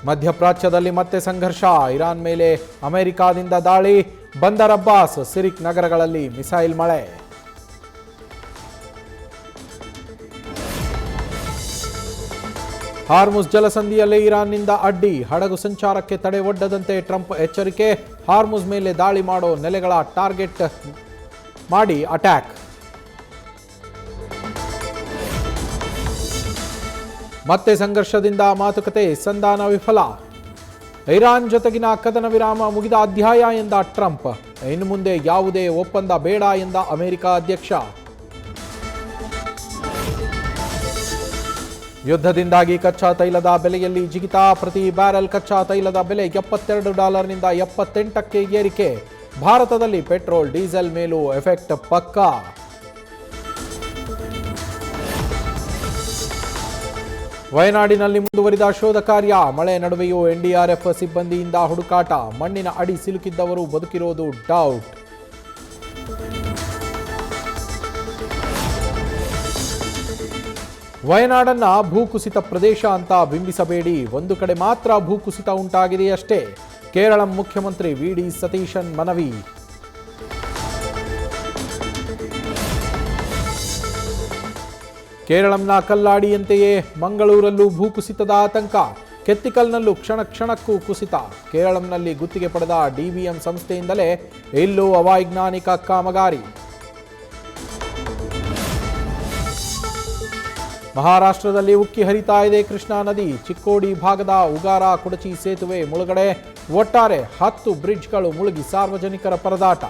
ಮಧ್ಯಪ್ರಾಚ್ಯದಲ್ಲಿ ಮತ್ತೆ ಸಂಘರ್ಷ. ಇರಾನ್ ಮೇಲೆ ಅಮೆರಿಕಾದಿಂದ ದಾಳಿ. ಬಂದರ್ ಅಬ್ಬಾಸ್, ಸಿರಿಕ್ ನಗರಗಳಲ್ಲಿ ಮಿಸೈಲ್ ಮಳೆ. ಹಾರ್ಮುಜ್ ಜಲಸಂಧಿಯಲ್ಲಿ ಇರಾನ್ನಿಂದ ಅಡ್ಡಿ. ಹಡಗು ಸಂಚಾರಕ್ಕೆ ತಡೆ ಒಡ್ಡದಂತೆ ಟ್ರಂಪ್ ಎಚ್ಚರಿಕೆ. ಹಾರ್ಮುಜ್ ಮೇಲೆ ದಾಳಿ ಮಾಡೋ ನೆಲೆಗಳ ಟಾರ್ಗೆಟ್ ಮಾಡಿ ಅಟ್ಯಾಕ್. ಮತ್ತೆ ಸಂಘರ್ಷದಿಂದ ಮಾತುಕತೆ, ಸಂಧಾನ ವಿಫಲ. ಇರಾನ್ ಜೊತೆಗಿನ ಕದನ ವಿರಾಮ ಮುಗಿದ ಅಧ್ಯಾಯ ಎಂದ ಟ್ರಂಪ್. ಇನ್ನು ಮುಂದೆ ಯಾವುದೇ ಒಪ್ಪಂದ ಬೇಡ ಎಂದ ಅಮೆರಿಕ ಅಧ್ಯಕ್ಷ. ಯುದ್ಧದಿಂದಾಗಿ ಕಚ್ಚಾ ತೈಲದ ಬೆಲೆಯಲ್ಲಿ ಜಿಗಿತ. ಪ್ರತಿ ಬ್ಯಾರೆಲ್ ಕಚ್ಚಾ ತೈಲದ ಬೆಲೆ $72ನಿಂದ $78ಕ್ಕೆ ಏರಿಕೆ. ಭಾರತದಲ್ಲಿ ಪೆಟ್ರೋಲ್ ಡೀಸೆಲ್ ಮೇಲೂ ಎಫೆಕ್ಟ್ ಪಕ್ಕಾ. ವಯನಾಡಿನಲ್ಲಿ ಮುಂದುವರಿದ ಶೋಧ ಕಾರ್ಯ. ಮಳೆ ನಡುವೆಯೂ ಎನ್ಡಿಆರ್ಎಫ್ ಸಿಬ್ಬಂದಿಯಿಂದ ಹುಡುಕಾಟ. ಮಣ್ಣಿನ ಅಡಿ ಸಿಲುಕಿದ್ದವರು ಬದುಕಿರೋದು ಡೌಟ್. ವಯನಾಡನ್ನ ಭೂಕುಸಿತ ಪ್ರದೇಶ ಅಂತ ಬಿಂಬಿಸಬೇಡಿ. ಒಂದು ಕಡೆ ಮಾತ್ರ ಭೂಕುಸಿತ ಉಂಟಾಗಿದೆಯಷ್ಟೇ. ಕೇರಳ ಮುಖ್ಯಮಂತ್ರಿ ವಿ.ಡಿ. ಸತೀಶನ್ ಮನವಿ. ಕೇರಳಂನ ಕಲ್ಲಾಡಿಯಂತೆಯೇ ಮಂಗಳೂರಲ್ಲೂ ಭೂಕುಸಿತದ ಆತಂಕ. ಕೆತ್ತಿಕಲ್ನಲ್ಲೂ ಕ್ಷಣ ಕ್ಷಣಕ್ಕೂ ಕುಸಿತ. ಕೇರಳಂನಲ್ಲಿ ಗುತ್ತಿಗೆ ಪಡೆದ ಡಿಬಿಎಂ ಸಂಸ್ಥೆಯಿಂದಲೇ ಇಲ್ಲೂ ಅವೈಜ್ಞಾನಿಕ ಕಾಮಗಾರಿ. ಮಹಾರಾಷ್ಟ್ರದಲ್ಲಿ ಉಕ್ಕಿ ಹರಿತಾ ಇದೆ ಕೃಷ್ಣಾ ನದಿ. ಚಿಕ್ಕೋಡಿ ಭಾಗದ ಉಗಾರ ಕುಡಚಿ ಸೇತುವೆ ಮುಳುಗಡೆ. ಒಟ್ಟಾರೆ 10 ಬ್ರಿಡ್ಜ್ಗಳು ಮುಳುಗಿ ಸಾರ್ವಜನಿಕರ ಪರದಾಟ.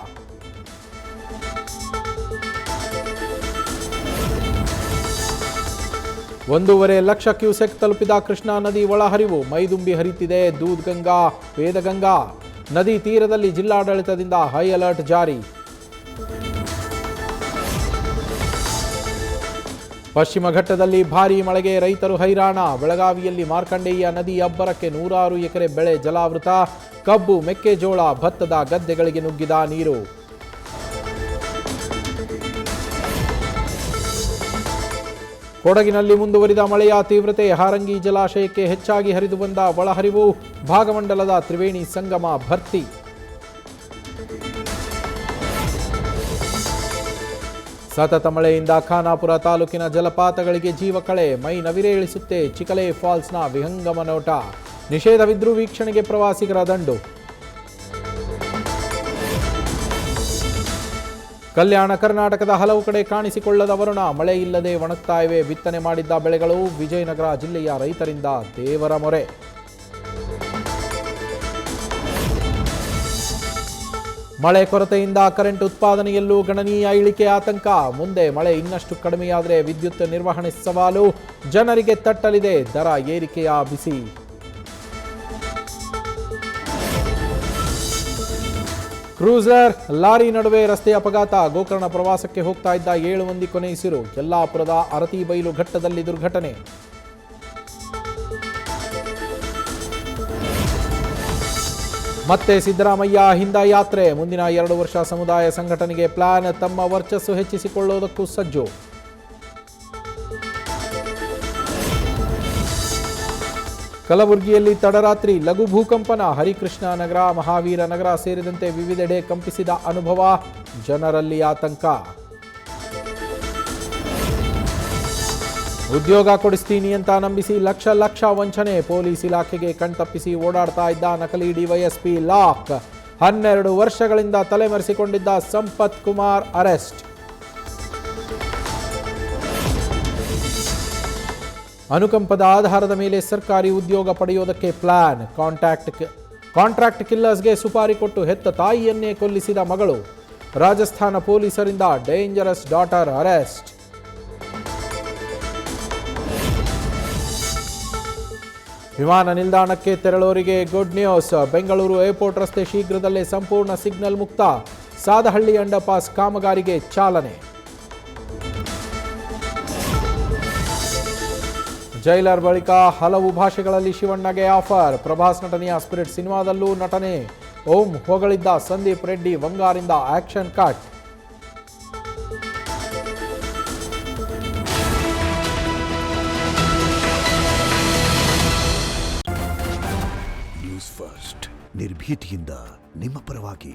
ಒಂದೂವರೆ ಲಕ್ಷ ಕ್ಯೂಸೆಕ್ ತಲುಪಿದ ಕೃಷ್ಣಾ ನದಿ ಒಳಹರಿವು. ಮೈದುಂಬಿ ಹರಿತಿದೆ ದೂದ್ಗಂಗಾ, ವೇದಗಂಗಾ. ನದಿ ತೀರದಲ್ಲಿ ಜಿಲ್ಲಾಡಳಿತದಿಂದ ಹೈ ಅಲರ್ಟ್ ಜಾರಿ. ಪಶ್ಚಿಮ ಘಟ್ಟದಲ್ಲಿ ಭಾರೀ ಮಳೆಗೆ ರೈತರು ಹೈರಾಣ. ಬೆಳಗಾವಿಯಲ್ಲಿ ಮಾರ್ಕಂಡೇಯ ನದಿ ಅಬ್ಬರಕ್ಕೆ 100 ಎಕರೆ ಬೆಳೆ ಜಲಾವೃತ. ಕಬ್ಬು, ಮೆಕ್ಕೆಜೋಳ, ಭತ್ತದ ಗದ್ದೆಗಳಿಗೆ ನುಗ್ಗಿದ ನೀರು. ಕೊಡಗಿನಲ್ಲಿ ಮುಂದುವರಿದ ಮಳೆಯ ತೀವ್ರತೆ. ಹಾರಂಗಿ ಜಲಾಶಯಕ್ಕೆ ಹೆಚ್ಚಾಗಿ ಹರಿದು ಬಂದ ಒಳಹರಿವು. ಭಾಗಮಂಡಲದ ತ್ರಿವೇಣಿ ಸಂಗಮ ಭರ್ತಿ. ಸತತ ಮಳೆಯಿಂದ ಖಾನಾಪುರ ತಾಲೂಕಿನ ಜಲಪಾತಗಳಿಗೆ ಜೀವಕಳೆ. ಮೈ ನವಿರೇಳಿಸುತ್ತೆ ಚಿಕಲೆ ಫಾಲ್ಸ್ನ ವಿಹಂಗಮ ನೋಟ. ನಿಷೇಧವಿದ್ರೂ ವೀಕ್ಷಣೆಗೆ ಪ್ರವಾಸಿಗರ ದಂಡು. ಕಲ್ಯಾಣ ಕರ್ನಾಟಕದ ಹಲವು ಕಡೆ ಕಾಣಿಸಿಕೊಳ್ಳದ ವರುಣ. ಮಳೆ ಇಲ್ಲದೆ ಒಣಗ್ತಾ ಇವೆ ಬಿತ್ತನೆ ಮಾಡಿದ್ದ ಬೆಳೆಗಳು. ವಿಜಯನಗರ ಜಿಲ್ಲೆಯ ರೈತರಿಂದ ದೇವರ ಮೊರೆ. ಮಳೆ ಕೊರತೆಯಿಂದ ಕರೆಂಟ್ ಉತ್ಪಾದನೆಯಲ್ಲೂ ಗಣನೀಯ ಇಳಿಕೆ ಆತಂಕ. ಮುಂದೆ ಮಳೆ ಇನ್ನಷ್ಟು ಕಡಿಮೆಯಾದರೆ ವಿದ್ಯುತ್ ನಿರ್ವಹಣೆ ಸವಾಲು. ಜನರಿಗೆ ತಟ್ಟಲಿದೆ ದರ ಏರಿಕೆಯ ಬಿಸಿ. ಕ್ರೂಸರ್ ಲಾರಿ ನಡುವೆ ರಸ್ತೆ ಅಪಘಾತ. ಗೋಕರ್ಣ ಪ್ರವಾಸಕ್ಕೆ ಹೋಗ್ತಾ ಇದ್ದ 7 ಮಂದಿ ಕೊನೆಯುಸಿರು. ಯಲ್ಲಾಪುರದ ಅರತಿಬೈಲು ಘಟ್ಟದಲ್ಲಿ ದುರ್ಘಟನೆ. ಮತ್ತೆ ಸಿದ್ದರಾಮಯ್ಯ ಹಿಂದ ಯಾತ್ರೆ. ಮುಂದಿನ 2 ವರ್ಷ ಸಮುದಾಯ ಸಂಘಟನೆಗೆ ಪ್ಲಾನ್. ತಮ್ಮ ವರ್ಚಸ್ಸು ಹೆಚ್ಚಿಸಿಕೊಳ್ಳುವುದಕ್ಕೂ ಸಜ್ಜು. ಕಲಬುರಗಿಯಲ್ಲಿ ತಡರಾತ್ರಿ ಲಘು ಭೂಕಂಪನ. ಹರಿಕೃಷ್ಣ ನಗರ, ಮಹಾವೀರ ನಗರ ಸೇರಿದಂತೆ ವಿವಿಧೆಡೆ ಕಂಪಿಸಿದ ಅನುಭವ. ಜನರಲ್ಲಿ ಆತಂಕ. ಉದ್ಯೋಗ ಕೊಡಿಸ್ತೀನಿ ಅಂತ ನಂಬಿಸಿ ಲಕ್ಷ ವಂಚನೆ. ಪೊಲೀಸ್ ಇಲಾಖೆಗೆ ಕಣ್ತಪ್ಪಿಸಿ ಓಡಾಡ್ತಾ ಇದ್ದ ನಕಲಿ ಡಿವೈಎಸ್ಪಿ ಲಾಕ್. 12 ವರ್ಷಗಳಿಂದ ತಲೆಮರೆಸಿಕೊಂಡಿದ್ದ ಸಂಪತ್ ಕುಮಾರ್ ಅರೆಸ್ಟ್. ಅನುಕಂಪದ ಆಧಾರದ ಮೇಲೆ ಸರ್ಕಾರಿ ಉದ್ಯೋಗ ಪಡೆಯೋದಕ್ಕೆ ಪ್ಲಾನ್. ಕಾಂಟ್ರಾಕ್ಟ್ ಕಿಲ್ಲರ್ಸ್ಗೆ ಸುಪಾರಿ ಕೊಟ್ಟು ಹೆತ್ತ ತಾಯಿಯನ್ನೇ ಕೊಲ್ಲಿಸಿದ ಮಗಳು. ರಾಜಸ್ಥಾನ ಪೊಲೀಸರಿಂದ ಡೇಂಜರಸ್ ಡಾಟರ್ ಅರೆಸ್ಟ್. ವಿಮಾನ ನಿಲ್ದಾಣಕ್ಕೆ ತೆರಳೋರಿಗೆ ಗುಡ್ ನ್ಯೂಸ್. ಬೆಂಗಳೂರು ಏರ್ಪೋರ್ಟ್ ರಸ್ತೆ ಶೀಘ್ರದಲ್ಲೇ ಸಂಪೂರ್ಣ ಸಿಗ್ನಲ್ ಮುಕ್ತ. ಸಾದಹಳ್ಳಿ ಅಂಡರ್ಪಾಸ್ ಕಾಮಗಾರಿಗೆ ಚಾಲನೆ. ಜೈಲರ್ ಬಳಿಕ ಹಲವು ಭಾಷೆಗಳಲ್ಲಿ ಶಿವಣ್ಣಗೆ ಆಫರ್. ಪ್ರಭಾಸ್ ನಟನೆಯ ಸ್ಪಿರಿಟ್ ಸಿನಿಮಾದಲ್ಲೂ ನಟನೆ. ಓಂ ಹೊಗಳಿದ್ದ ಸಂದೀಪ್ ರೆಡ್ಡಿ ವಂಗಾರಿಂದ ಆಕ್ಷನ್ ಕಟ್. ನ್ಯೂಸ್ ಫಸ್ಟ್ ನಿರ್ಭೀತಿಯಿಂದ ನಿಮ್ಮ ಪರವಾಗಿ.